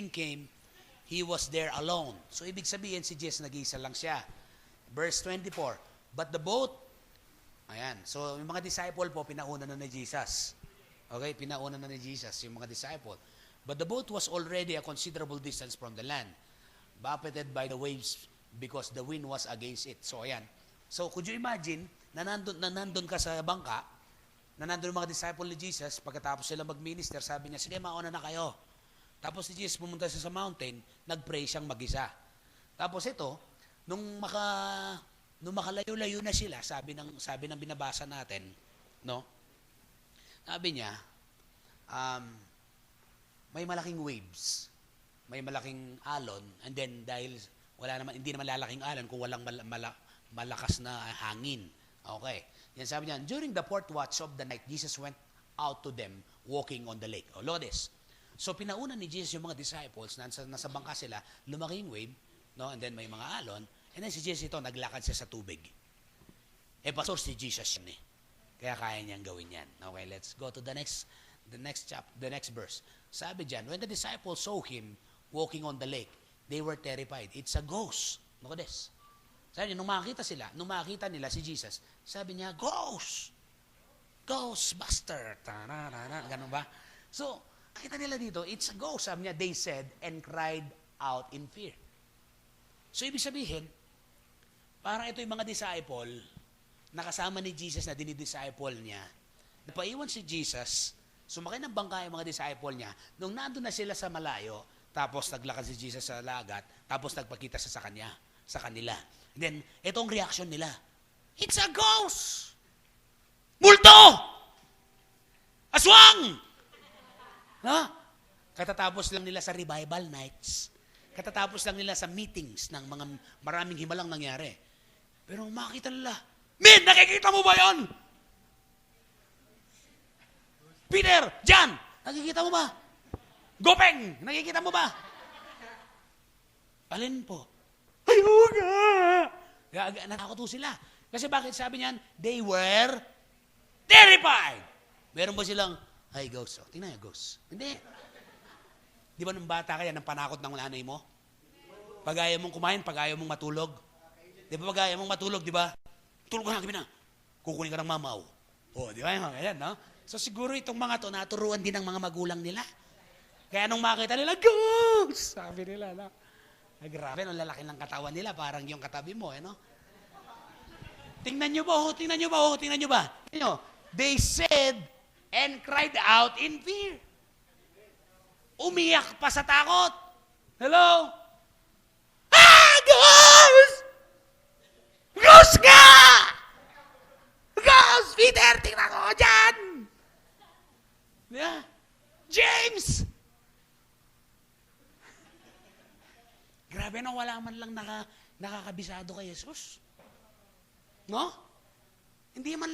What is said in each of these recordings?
evening came, he was there alone. So, ibig sabihin, si Jesus nag-iisa lang siya. Verse 24, but the boat, ayan, so yung mga disciple po, pinauna na ni Jesus. Okay, pinauna na ni Jesus, yung mga disciple. But the boat was already a considerable distance from the land, buffeted by the waves because the wind was against it. So, ayan. So, could you imagine, na nandun ka sa bangka, na nandun mga disciple ni Jesus, pagkatapos sila mag-minister, sabi niya, sige, mauna na kayo. Tapos si Jesus pumunta siya sa mountain, nag-pray siyang mag-isa. Tapos ito, nung makalayo-layo na sila, sabi ng binabasa natin, no? Sabi niya, may malaking waves, may malaking alon, and then dahil hindi naman lalaking alon kung walang malakas na hangin. Okay. Yan sabi niya, during the fourth watch of the night, Jesus went out to them walking on the lake. Oh, look at this. So, pinauna ni Jesus yung mga disciples, nasa bangka sila, lumaking wave, no? And then may mga alon, and then si Jesus ito, naglakad siya sa tubig. Pastor, si Jesus yun eh. Kaya kaya niyang gawin yan. Okay, let's go to the next verse. Sabi dyan, when the disciples saw him walking on the lake, they were terrified. It's a ghost. Look at this. Sabi niya, nung makita nila si Jesus, sabi niya, ghost! Ghostbuster! Ganun ba? So, nakita nila dito, it's a ghost. Sabi niya, they said, and cried out in fear. So, ibig sabihin, parang ito yung mga disciple, nakasama ni Jesus na dinidisciple niya, napaiwan si Jesus, sumakay ng bangka yung mga disciple niya, nung nandun na sila sa malayo, tapos naglakad si Jesus sa lagat, tapos nagpakita siya sa kanila. And then, itong reaction nila, it's a ghost! Multo! Aswang! No? Katatapos lang nila sa revival nights. Katatapos lang nila sa meetings ng mga maraming himalang nangyari. Pero makita nila, Min, nakikita mo ba yon? Peter, John, nakikita mo ba? Gopeng, nakikita mo ba? Alin po? Ayuga! Natakot sila. Kasi bakit sabi niyan, they were terrified. Meron ba silang, ay, ghost. Oh, tingnan yung ghost. Hindi. Di ba nung bata kaya nang panakot ng nanay mo? Pag ayaw mong kumain, pag ayaw mong matulog. Di ba pag ayaw mong matulog, di ba? Tulog ka na, gabi na. Kukunin ka ng mamaw. Oh, di ba yung mga ganyan, no? So siguro itong mga to, naturuan din ng mga magulang nila. Kaya nung makita nila, ghost! Sabi nila, no? Ay, grabe, ang lalaki ng katawan nila, parang yung katabi mo, no? Tingnan nyo ba, tingnan nyo ba, tingnan nyo ba? They said and cried out in fear. Umiyak pa sa takot. Hello? Ghost! Ghost nga! Ghost! Peter, tingnan ko dyan! Yeah. James! Grabe na wala man lang nakakabisado kay Jesus. No? Hindi man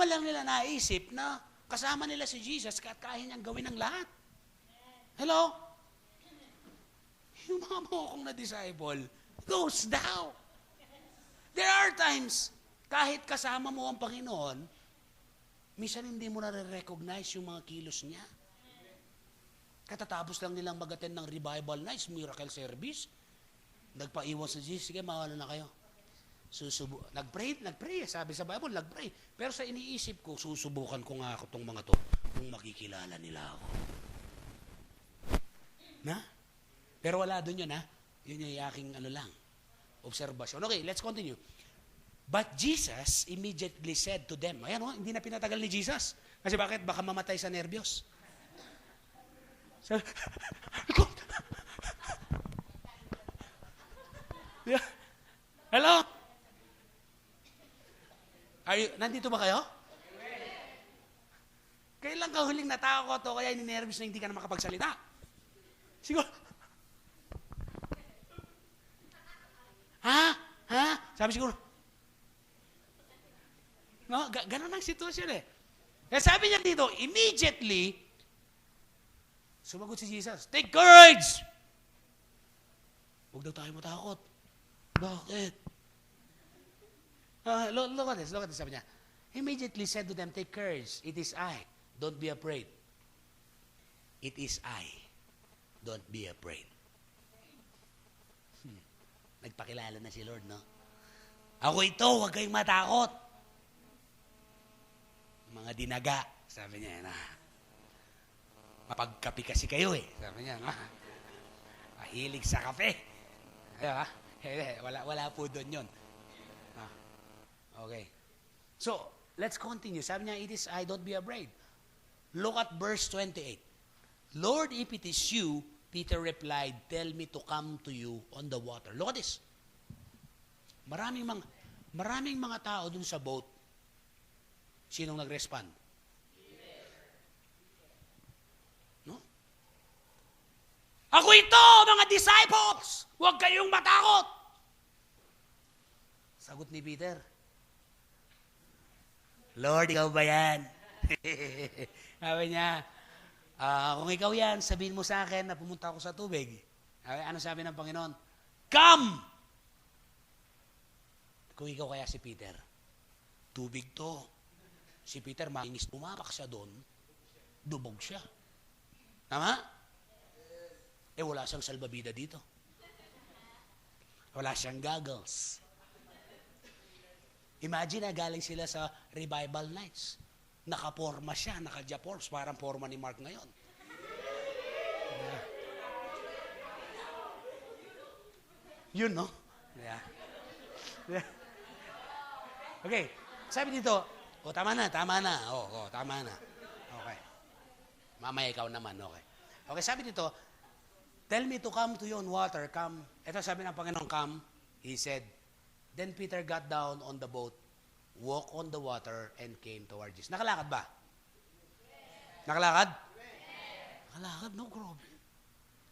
lang nila naisip na kasama nila si Jesus at kaya niyang gawin ang lahat. Hello? Yung mga mukong na disciple, goes down. There are times, kahit kasama mo ang Panginoon, minsan hindi mo na-recognize yung mga kilos niya. Katatapos lang nilang mag-attend ng revival nights, miracle service. Nagpaiwan sa Jesus, sige, mawala na kayo. Nag-pray, sabi sa Bible, nag-pray. Pero sa iniisip ko, susubukan ko nga ako itong mga to kung makikilala nila ako. Na? Pero wala doon yun, ha? Yun yung aking obserbasyon. Okay, let's continue. But Jesus immediately said to them, ayan, hindi na pinatagal ni Jesus. Kasi bakit? Baka mamatay sa nervyos. Hello? Nandito ba kayo? Kailan ka huling natakot o kaya ninervous na hindi ka na makapagsalita? Siguro. Ha? Sabi siguro. No, ganun ang sitwasyon eh. Kaya sabi niya dito, immediately, sumagot si Jesus, take courage! Huwag daw tayo matakot. Bakit? Look at this, sabi niya. Immediately said to them, take courage, it is I. Don't be afraid. It is I. don't be afraid. Nagpakilala na si Lord, no? Ako ito, huwag kayong matakot. Mga dinaga, sabi niya, na mapagkapi kasi kayo eh. Sabi niya, no? Mahilig sa kape. Diba? Wala po doon yun. Okay. So, let's continue. Sabi niya, it is I, don't be afraid. Look at verse 28. Lord, if it is you, Peter replied, tell me to come to you on the water. Look at this. Maraming mga tao dun sa boat. Sinong nag-respond? No? Ako ito, mga disciples! Huwag kayong matakot! Sagot ni Peter, Lord, ikaw ba yan? Sabi niya, kung ikaw yan, sabihin mo sa akin na pumunta ako sa tubig. Ano sabi ng Panginoon? Come! Kung ikaw kaya si Peter, tubig to. Si Peter, makinis, tumapak siya doon, dubog siya. Tama? Wala siyang salbabida dito. Wala siyang goggles. Imagine na galing sila sa revival nights. Nakaporma siya, naka-Japorms, parang forma ni Mark ngayon. Yun, no? Yeah. Okay, sabi dito, tama na. Tama na. Okay. Mamaya ikaw naman, okay. Okay, sabi dito, tell me to come to you on water, come. Ito sabi ng Panginoon, come. He said, then Peter got down on the boat, walked on the water, and came toward Jesus. Nakalakad ba? Nakalakad? Nakalakad, no, grabe.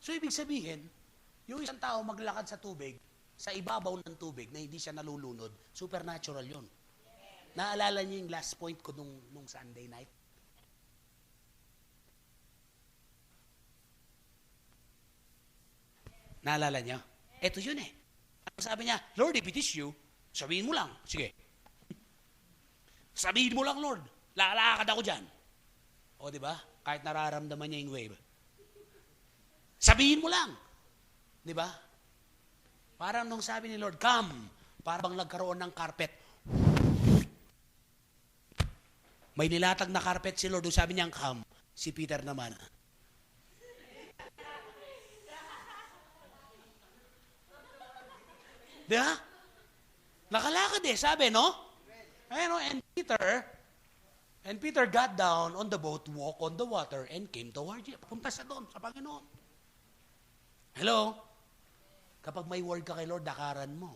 So, ibig sabihin, yung isang tao maglakad sa tubig, sa ibabaw ng tubig, na hindi siya nalulunod, supernatural yun. Naalala niyo yung last point ko nung Sunday night? Naalala niyo? Ito yun eh. Sabi niya, Lord, if it is you, sabihin mo lang. Sige. Sabihin mo lang, Lord. Lalakad ako dyan. O, di ba? Kahit nararamdaman niya yung wave. Sabihin mo lang. Di ba? Parang nung sabi ni Lord, come. Parang nagkaroon ng carpet. May nilatag na carpet si Lord. Sabi niya, come. Si Peter naman. Di ba? Nakalakad eh, sabi, no? Ayun, and Peter got down on the boat, walked on the water, and came toward you. Punta siya doon, sa Panginoon. Hello? Kapag may word ka kay Lord, dakaran mo.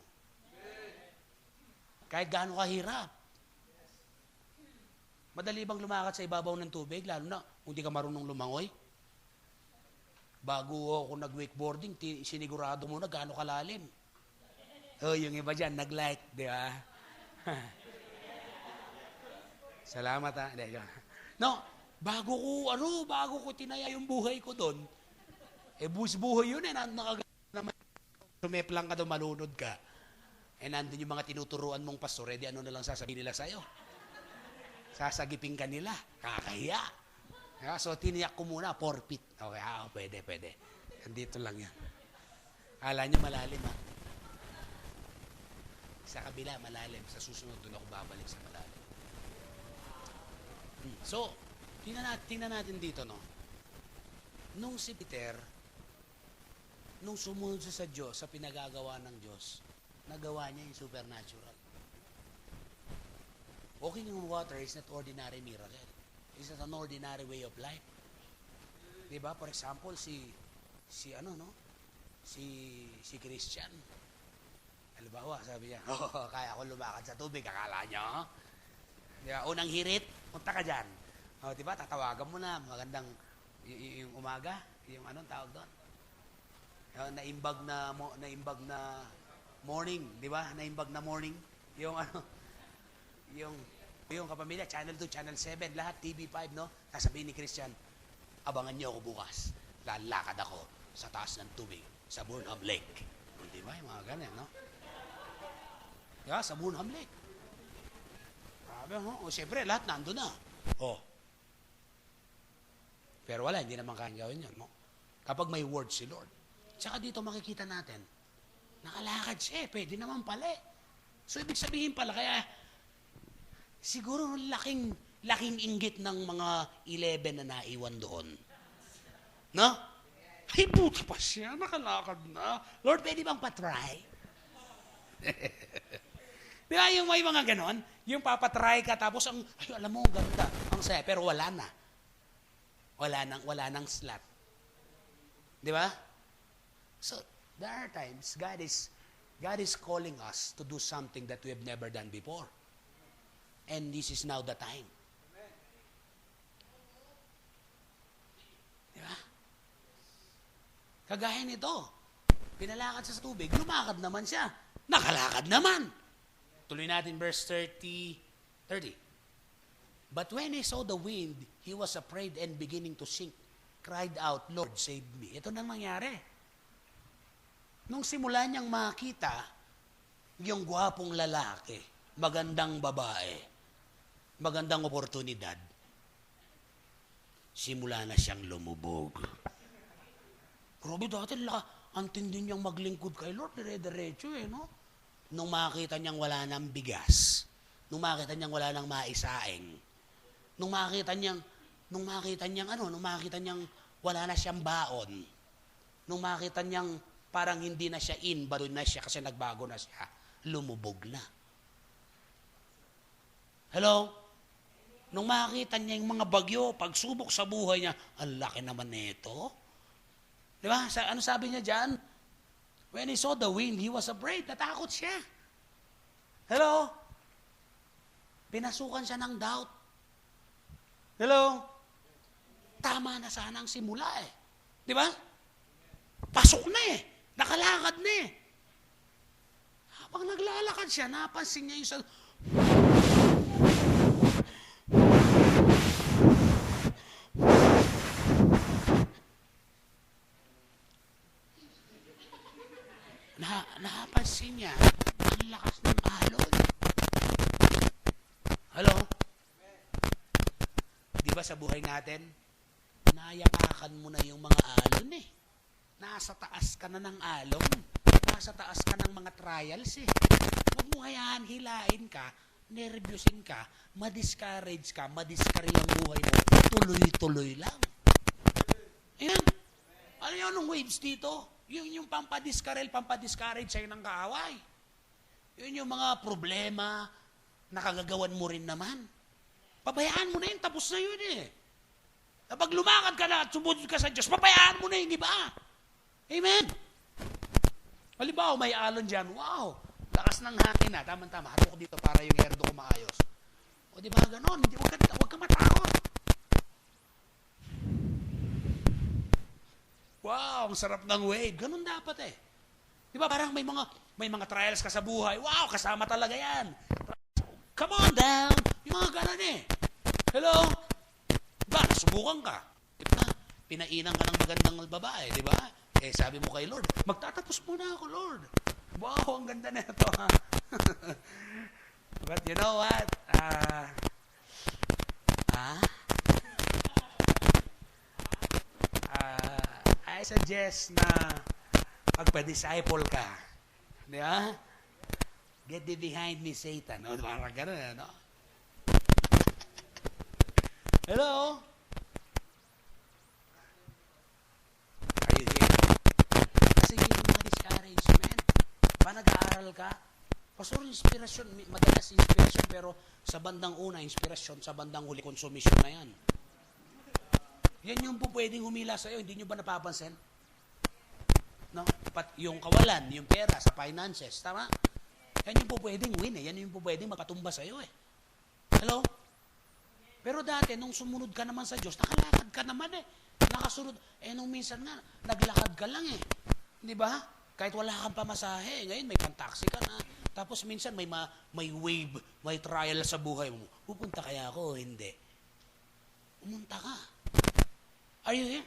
Kahit gaano kahirap. Madali bang lumakad sa ibabaw ng tubig, lalo na kung di ka marunong lumangoy? Bago ako nag-wakeboarding, sinigurado mo na gaano kalalim. Yung iba dyan, nag-like, di ba? Salamat ha. No, bago ko tinaya yung buhay ko doon, buhay yun naman, sumeplang ka doon, malunod ka. Nandun yung mga tinuturuan mong pastor, ano na lang sasabihin nila sa'yo? Sasagipin ka nila, kakahiya. So, tiniyak ko muna, forfeit. Okay, pwede. Andito lang yan. Akala nyo malalim ha? Sa kabila, malalim. Sa susunod, doon ako babalik sa malalim. So, tingnan natin dito, no? Nung si Peter, nung sumunod siya sa Diyos, sa pinagagawa ng Diyos, nagawa niya yung supernatural. Walking on water is not ordinary miracle. It's not an ordinary way of life. Diba? For example, si Christian. Halimbawa, sabi niya, kaya ko lumakad sa tubig, akala niyo? Diba? Unang hirit, punta ka dyan. Diba? Tatawagan mo na, magandang yung umaga, yung anong tawag doon? Naimbag na morning, diba? Naimbag na morning. Yung kapamilya, Channel 2, Channel 7, lahat, TV5, no? Sasabihin ni Christian, abangan niyo ako bukas. Lalakad ako sa taas ng tubig, sa Burnham Lake. Di ba? Yung mga ganyan, no? Sa Burnham Lake. Siyempre, lahat nandun na. Pero wala, hindi naman kayang gawin yun, no? Kapag may word si Lord. Tsaka dito makikita natin, nakalakad siya, pwede naman pala eh. So, ibig sabihin pala, kaya, siguro laking inggit ng mga 11 na naiwan doon. No? Ay, buti pa siya, nakalakad na. Lord, pwede bang patry? Di ba yung may mga ganon? Yung papatry ka, tapos alam mo, ganda, ang saya, pero wala na. Wala nang slot. Di ba? So, there are times, God is calling us to do something that we have never done before. And this is now the time. Di ba? Kagaya nito, pinalakad siya sa tubig, lumakad naman siya. Nakalakad naman. Tuloy natin verse 30. But when he saw the wind, he was afraid and beginning to sink. Cried out, Lord, save me. Ito nang nangyari. Nung simula niyang makita yung gwapong lalaki, magandang babae, magandang oportunidad, simula na siyang lumubog. Grabe dati, ang tindi niyang maglingkod kay Lord, dire-diretso eh, no? Nung makita niyang wala nang bigas, nung makita niyang wala nang maisaing, nung makita niyang wala na siyang baon, nung makita niyang parang hindi na siya baroy na siya kasi nagbago na siya, lumubog na. Hello? Nung makita niya yung mga bagyo, pagsubok sa buhay niya, ang laki naman nito. Di ba? Ano sabi niya dyan? When he saw the wind, he was afraid. Natakot siya. Hello? Pinasukan siya ng doubt. Hello? Tama na sana ang simula eh. Di ba? Pasok na eh. Nakalakad na eh. Habang naglalakad siya, napansin niya yung sa... Napansin niya, ang lakas ng alon. Hello? Di ba sa buhay natin, nayapakan mo na yung mga alon eh. Nasa taas ka na ng alon. Nasa taas ka ng mga trials eh. Huwag mo hayaan, hilain ka, nervyusin ka, ma-discourage ka, ma-discourage ang buhay mo. Tuloy-tuloy lang. Ayan. Ano yun ang waves dito? Yung pampadiscourage sa'yo ng kaaway. Yun yung mga problema na kagagawan mo rin naman. Pabayaan mo na yun, tapos na yun eh. Kapag lumakad ka na at sumunod ka sa Diyos, pabayaan mo na yun, di ba? Amen. Halimbawa, may alon dyan, wow, lakas ng hangin na, tama-tama, hato ko dito para yung herdo ko maayos. O di ba ganon, huwag ka matakot. Wow, ang sarap ng wave. Ganun dapat eh. Di ba parang may mga trials ka sa buhay. Wow, kasama talaga yan. Come on down. Yung mga ganun eh. Hello? Diba, nasubukan ka. Diba, pinainan ka ng magandang babae, di ba? Eh, sabi mo kay Lord, magtatapos muna ako, Lord. Wow, ang ganda na ito, ha? But you know what? I suggest na magpa-disciple ka. Di ba? Get thee behind me, Satan. No? Parang gano'n, no? Hello? Are you here? Kasi yung mga discouragement, ba nag-aaral ka? Pastor, inspirasyon, madalas inspirasyon, pero sa bandang una, inspirasyon, sa bandang huli, konsumisyon na yan. Yan yung po pwedeng humila sa'yo, hindi nyo ba napapansin? No? Yung kawalan, yung pera, sa finances, tama? Yan yung po pwedeng win eh, yan yung po pwedeng makatumba sa'yo eh. Hello? Pero dati, nung sumunod ka naman sa Diyos, nakalakad ka naman eh. Nakasunod. Eh, nung minsan nga, naglakad ka lang eh. Di ba? Kahit wala kang pamasahe, ngayon may pang-taxi ka na. Tapos minsan may wave, may trial sa buhay mo. Pupunta kaya ako o hindi? Pumunta ka. Are you here?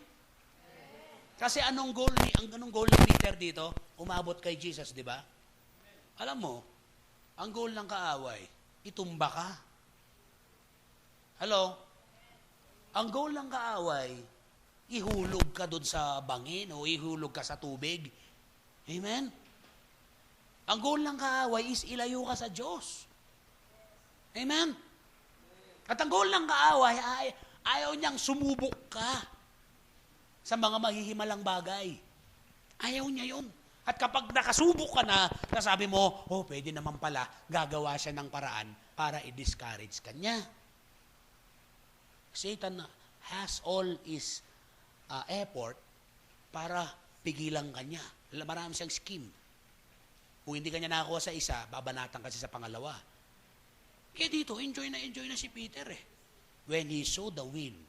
Kasi anong goal ni Peter dito? Umabot kay Jesus, di ba? Alam mo, ang goal ng kaaway, itumba ka. Hello? Ang goal ng kaaway, ihulog ka doon sa bangin o ihulog ka sa tubig. Amen? Ang goal ng kaaway is ilayo ka sa Diyos. Amen? At ang goal ng kaaway ay ayaw niyang sumubok ka sa mga mahihimalang bagay. Ayaw niya yun. At kapag nakasubok ka na, sabi mo, pwede naman pala, gagawa siya ng paraan para i-discourage ka niya. Satan has all his effort para pigilan ka niya. Marami siyang scheme. Kung hindi ka niya nakakuha sa isa, babanatan kasi sa pangalawa. Kaya dito, enjoy na si Peter eh. When he saw the wind,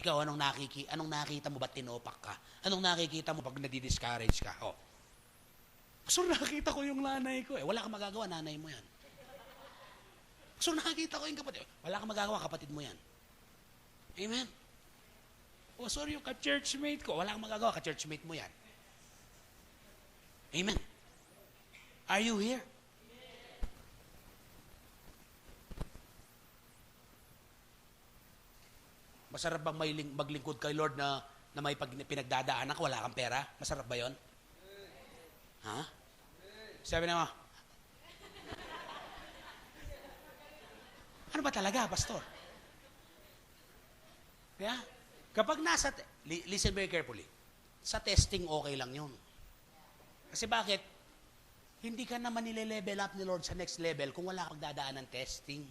ikaw, anong nakita mo? Ba't tinopak ka? Anong nakikita mo pag nadi-discourage ka? So nakita ko yung nanay ko eh. Wala kang magagawa, nanay mo yan. So nakita ko yung kapatid. Wala kang magagawa, kapatid mo yan. Amen? Sorry, yung ka-churchmate ko. Wala kang magagawa, ka-churchmate mo yan. Amen? Are you here? Masarap bang maglingkod kay Lord na may pinagdadaanan ka, wala kang pera? Masarap ba yon? Ha? Sabi na mo, ano ba talaga, pastor? Kaya, kapag listen very carefully, sa testing okay lang yun. Kasi bakit? Hindi ka naman nile-level up ni Lord sa next level kung wala kang dadaan ng testing.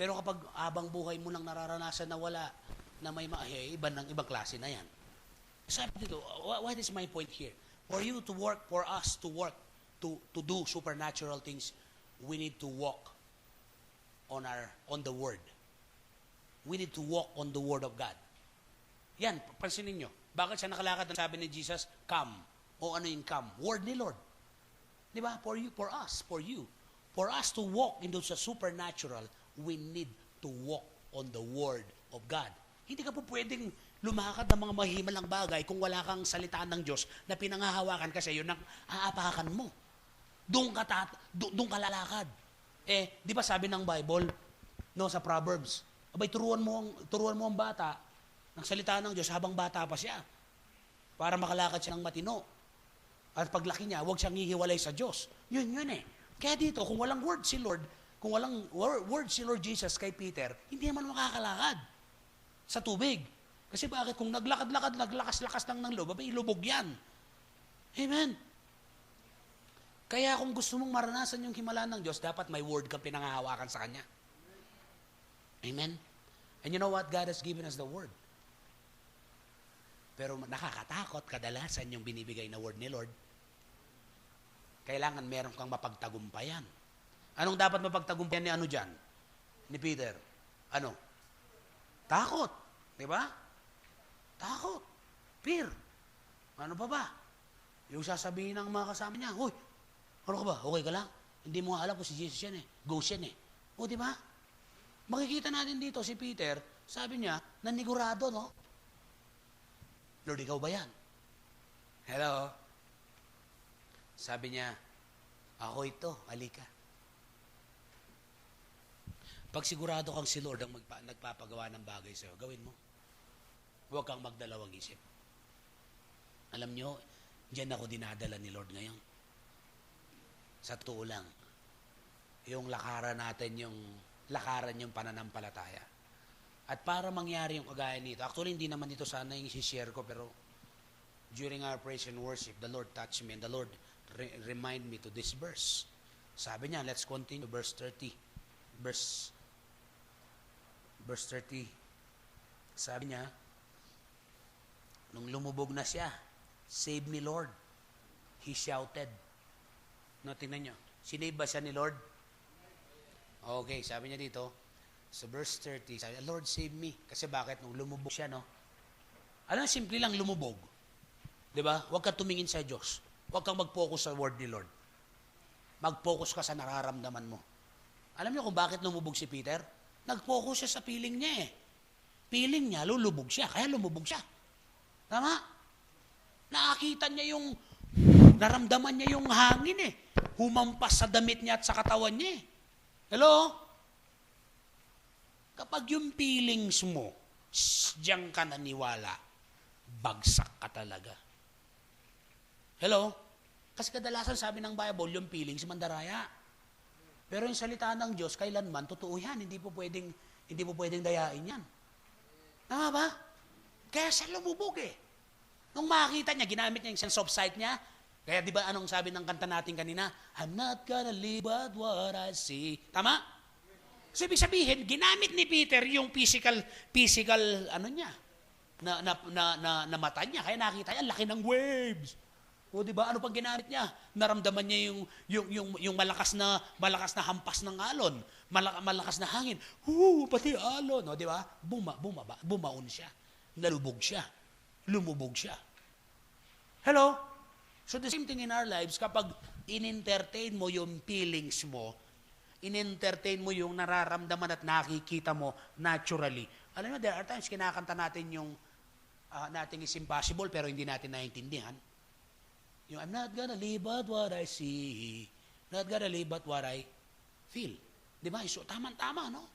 Pero kapag habang buhay mo nang nararanasan na wala, na may ibang klase na yan. Sabi dito, what is my point here? For you to work, for us to work, to do supernatural things, we need to walk on the Word. We need to walk on the Word of God. Yan, pansinin nyo. Bakit siya nakalakad ng sabi ni Jesus, come. O ano yung come? Word ni Lord. Di ba? For you, for us, for you. For us to walk into sa supernatural, we need to walk on the Word of God. Hindi ka po pwedeng lumakad ng mga mahimalang bagay kung wala kang salita ng Diyos na pinangahawakan kasi yun ang aapakan mo. Doon ka lalakad. Di ba sabi ng Bible, no, sa Proverbs, abay, turuan mo ang bata ng salita ng Diyos habang bata pa siya para makalakad siya ng matino. At paglaki niya, huwag siyang hihiwalay sa Diyos. Yun eh. Kaya dito, kung walang word si Lord Jesus kay Peter, hindi naman makakalakad sa tubig. Kasi bakit? Kung naglakad-lakad, naglakas-lakas lang ng loob, ilubog yan. Amen? Kaya kung gusto mong maranasan yung himala ng Diyos, dapat may word kang pinangahawakan sa Kanya. Amen? And you know what? God has given us the word. Pero nakakatakot kadalasan yung binibigay na word ni Lord. Kailangan meron kang mapagtagumpayan. Anong dapat mapagtagumpayan ni dyan? Ni Peter? Ano? Takot. Di ba? Takot. Fear. Ano pa ba? Yung sasabihin ng mga kasama niya, "Hoy, ano ka ba? Okay ka lang? Hindi mo alam kung si Jesus yan eh. Ghost yan eh." O, di ba? Makikita natin dito si Peter, sabi niya, nanigurado, no? Lord, ikaw ba yan? Hello? Sabi niya, ako ito, halika. Pag sigurado kang si Lord ang nagpapagawa ng bagay sa'yo, gawin mo. Huwag kang magdalawang isip. Alam nyo, diyan ako dinadala ni Lord ngayon. Sa totoo lang, yung lakaran natin, yung pananampalataya. At para mangyari yung kagaya nito, actually hindi naman ito sana yung isi-share ko, pero during our praise and worship, the Lord touched me and the Lord remind me to this verse. Sabi niya, let's continue, verse 30. Verse 30. Sabi niya, nung lumubog na siya, "Save me, Lord." He shouted. No, tingnan niyo. Sinave ba siya ni Lord? Okay, sabi niya dito, sa verse 30, sabi, "Lord, save me." Kasi bakit? Nung lumubog siya, no? Alam, simple lang lumubog. Diba? Huwag kang tumingin sa Diyos. Huwag kang mag-focus sa word ni Lord. Mag-focus ka sa nararamdaman mo. Alam niyo kung bakit lumubog si Peter? Nag-focus siya sa feeling niya eh. Feeling niya, lulubog siya. Kaya lumubog siya. Tama? Nakakita niya yung, naramdaman niya yung hangin eh. Humampas sa damit niya at sa katawan niya eh. Hello? Kapag yung feelings mo diyan ka naniwala, bagsak ka talaga. Hello? Kasi kadalasan sabi ng Bible, yung feelings mandaraya. Pero yung salita ng Diyos, kailanman, totoo yan. Hindi po pwedeng dayain yan. Tama ba? Kaya siya lumubog eh. Nung makita niya, ginamit niya yung sense of sight niya. Kaya di ba anong sabi ng kanta natin kanina? I'm not gonna live but what I see. Tama? So ibig sabihin, ginamit ni Peter yung physical ano niya, na mata niya. Kaya nakita niya, laki ng waves. O di ba ano pang ginamit niya? Naramdaman niya yung malakas na hampas ng alon, malakas na hangin. Pati alon, o di ba? Bumaon siya. Nalubog siya. Lumubog siya. Hello? So the same thing in our lives, kapag in-entertain mo yung feelings mo, in-entertain mo yung nararamdaman at nakikita mo naturally. Alam mo, there are times kinakanta natin yung nating is impossible pero hindi natin naiintindihan. Yung I'm not gonna live but what I see, not gonna live but what I feel. Di ba? So, tama-tama, no?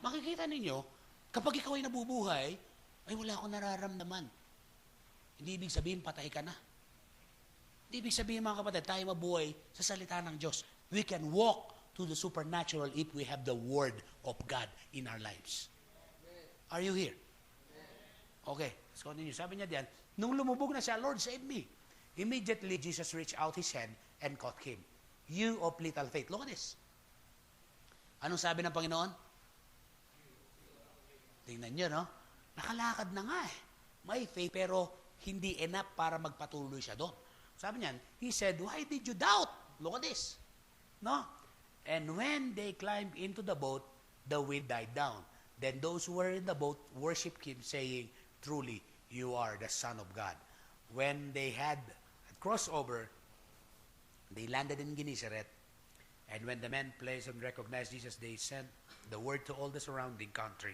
Makikita ninyo, kapag ikaw ay nabubuhay, ay wala akong nararamdaman. Hindi ibig sabihin, patay ka na. Hindi ibig sabihin, mga kapatid, tayo mabuhay sa salita ng Diyos. We can walk to the supernatural if we have the Word of God in our lives. Are you here? Okay, let's continue. Sabi niya diyan, nung lumubog na siya, Lord, save me. Immediately, Jesus reached out his hand and caught him. You of little faith. Look at this. Anong sabi ng Panginoon? Tingnan niyo, no? Nakalakad na nga eh. May faith, pero hindi enough para magpatuloy siya doon. Sabi niyan, he said, why did you doubt? Look at this. No? And when they climbed into the boat, the wind died down. Then those who were in the boat worshiped him, saying, truly, you are the Son of God. When they had crossed over, they landed in Gennesaret. And when the men placed and recognized Jesus, they sent the word to all the surrounding country.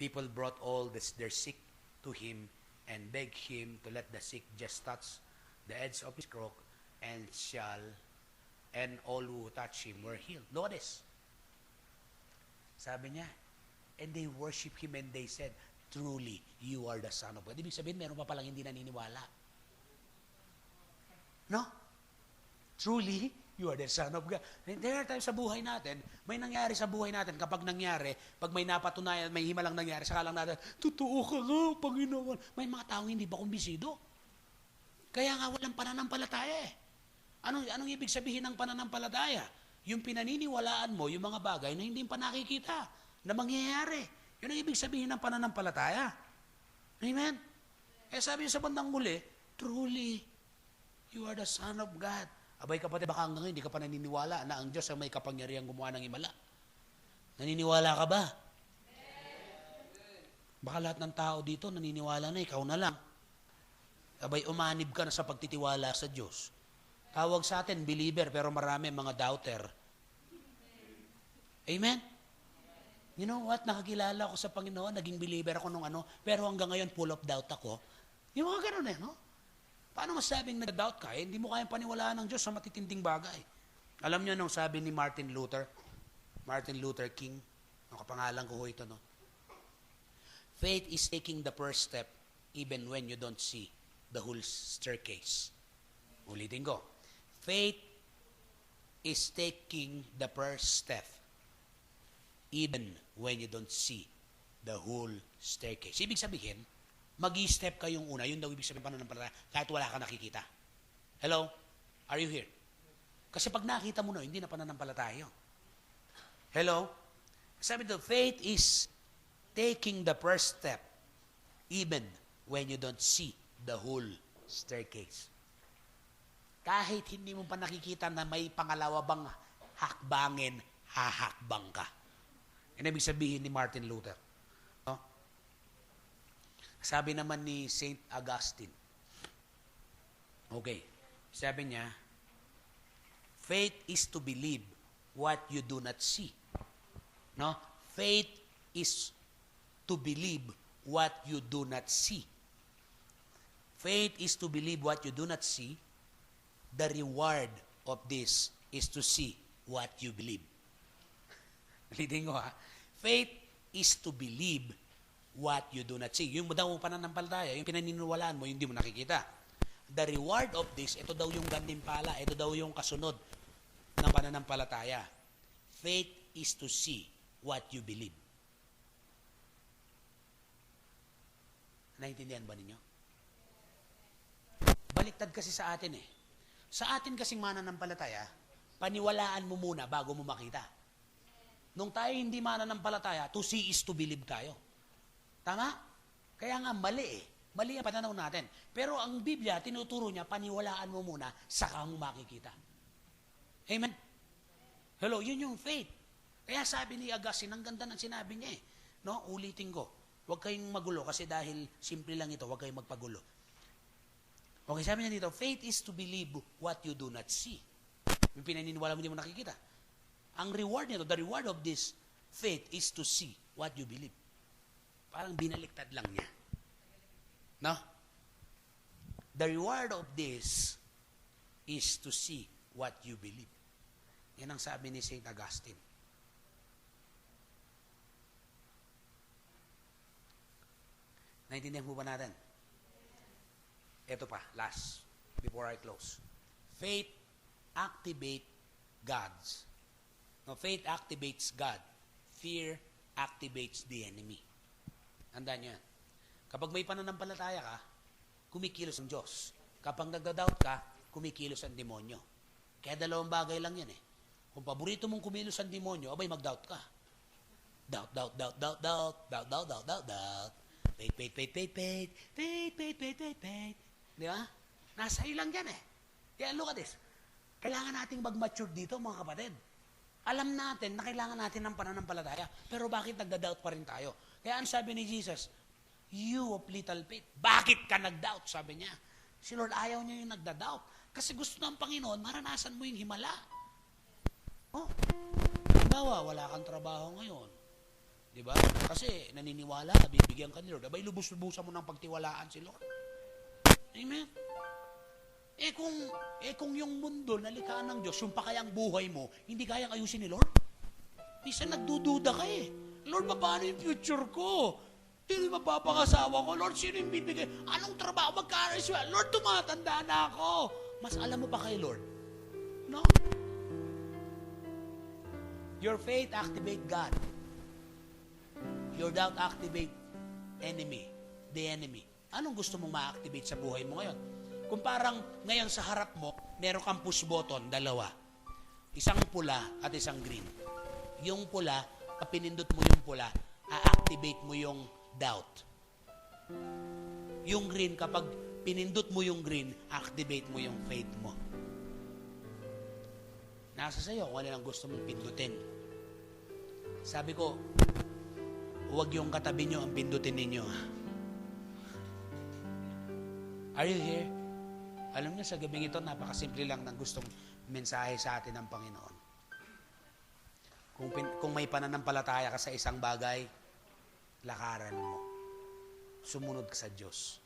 People brought all their sick to him and begged him to let the sick just touch the edge of his cloak, and all who touched him were healed. Look at this. Sabi niya, and they worshiped him and they said, truly, you are the Son of God. Ibig sabihin, meron pa palang hindi naniniwala. No? Truly, you are the Son of God. There are times sa buhay natin, may nangyari sa buhay natin, kapag nangyari, pag may napatunayan, may himalang nangyari, saka lang natin, totoo ka nga, Panginoon. May mga taong hindi ba kumbisido? Kaya nga walang pananampalataya eh. Anong ibig sabihin ng pananampalataya? Yung pinaniniwalaan mo, yung mga bagay na hindi pa nakikita, na mangyayari. Yun ang ibig sabihin ng pananampalataya. Amen? Sabi niya sa bandang huli, truly, you are the Son of God. Abay kapatid, baka hanggang ngayon, hindi ka pa naniniwala na ang Diyos ang may kapangyarihang gumawa ng himala. Naniniwala ka ba? Baka lahat ng tao dito naniniwala na, ikaw na lang. Abay, umanib ka na sa pagtitiwala sa Diyos. Tawag sa atin, believer, pero marami mga doubter. Amen? You know what? Nakakilala ako sa Panginoon, naging believer ako nung pero hanggang ngayon, full of doubt ako. Yung mga ganun no? Paano masabing nag-doubt ka? Hindi mo kayang paniwalaan ng Diyos sa matitinding bagay. Alam niyo nung sabi ni Martin Luther King, ang kapangalan ko ito, no? Faith is taking the first step even when you don't see the whole staircase. Ulitin ko. Faith is taking the first step even when you don't see the whole staircase. Ibig sabihin, mag-i-step kayong una. Yun daw ibig sabihin pananampalataya kahit wala ka nakikita. Hello? Are you here? Kasi pag nakita mo na, hindi na pananampalataya yun. Hello? Sabi daw, faith is taking the first step even when you don't see the whole staircase. Kahit hindi mo pa nakikita na may pangalawa bang hakbangin, hahakbang ka. Yan ibig sabihin ni Martin Luther. No? Sabi naman ni Saint Augustine. Okay. Sabi niya, faith is to believe what you do not see. No? Faith is to believe what you do not see. Faith is to believe what you do not see. The reward of this is to see what you believe. Ulitin ko ha. Faith is to believe what you do not see. Yung daw pananampalataya, yung pinaniniwalaan mo, hindi mo nakikita. The reward of this, ito daw yung gantimpala, ito daw yung kasunod ng pananampalataya. Faith is to see what you believe. Naintindihan ba ninyo? Baliktad kasi sa atin eh. Sa atin kasing mananampalataya, paniwalaan mo muna bago mo makita. Nung tayo hindi mananampalataya, to see is to believe tayo. Tama? Kaya nga mali eh. Mali ang pananaw natin. Pero ang Biblia, tinuturo niya, paniwalaan mo muna, saka mo makikita. Amen? Hello, yun yung faith. Kaya sabi ni Augustine, ang ganda ng sinabi niya eh. No? Ulitin ko. Huwag kayong magulo kasi dahil simple lang ito, huwag kayong magpagulo. Okay, sabi niya dito, faith is to believe what you do not see. Yung pinaniniwala mo, hindi mo nakikita. Ang reward nito, the reward of this faith is to see what you believe. Parang binaliktad lang niya. No? The reward of this is to see what you believe. Yan ang sabi ni St. Augustine. Naintindihan po ba natin? Ito pa, last, before I close. Faith activate God's. No, faith activates God. Fear activates the enemy. Tandaan nyo yan. Kapag may pananampalataya ka, kumikilos ang Diyos. Kapag nagda-doubt ka, kumikilos ang demonyo. Kaya dalawang bagay lang yan eh. Kung paborito mong kumilos ang demonyo, abay mag-doubt ka. Doubt, doubt, doubt, doubt, doubt, doubt, doubt, doubt, doubt, doubt. Faith, faith, faith, faith, faith, faith, faith, faith, faith, faith. Di ba? Nasa iyo lang yan eh. Kaya look at this. Kailangan nating mag-mature dito mga kapatid. Alam natin na kailangan natin ng pananampalataya. Pero bakit nagda-doubt pa rin tayo? Kaya ang sabi ni Jesus, you of little faith. Bakit ka nag-doubt? Sabi niya. Si Lord ayaw niya yung nagda-doubt. Kasi gusto ng Panginoon, maranasan mo yung himala. Oh, halimbawa, wala kang trabaho ngayon. Diba? Kasi naniniwala, bibigyan ka ni Lord. Abay, lubos-lubusan mo ng pagtiwalaan si Lord. Amen? Kung yung mundo, nalikaan ng Diyos, yung pa kayang buhay mo, hindi kayang ayusin ni Lord? Minsan nagdududa ka eh. Lord, paano yung future ko? Sino yung mapapangasawa ko? Lord, sino yung bibigay? Anong trabaho? Magkano? Lord, tumatanda na ako. Mas alam mo pa kay Lord? No? Your faith activate God. Your doubt activate the enemy. Anong gusto mong ma-activate sa buhay mo ngayon? Kung parang ngayon sa harap mo, meron kang push button, dalawa. Isang pula at isang green. Yung pula, pag pinindot mo yung pula, a-activate mo yung doubt. Yung green, kapag pinindot mo yung green, activate mo yung faith mo. Nasa sa'yo kung ano lang gusto mong pindutin. Sabi ko, huwag yung katabi nyo ang pindutin ninyo. Are you here? Alam niyo, sa gabing ito, napakasimple lang ng gustong mensahe sa atin ng Panginoon. Kung may pananampalataya ka sa isang bagay, lakaran mo. Sumunod ka sa Diyos.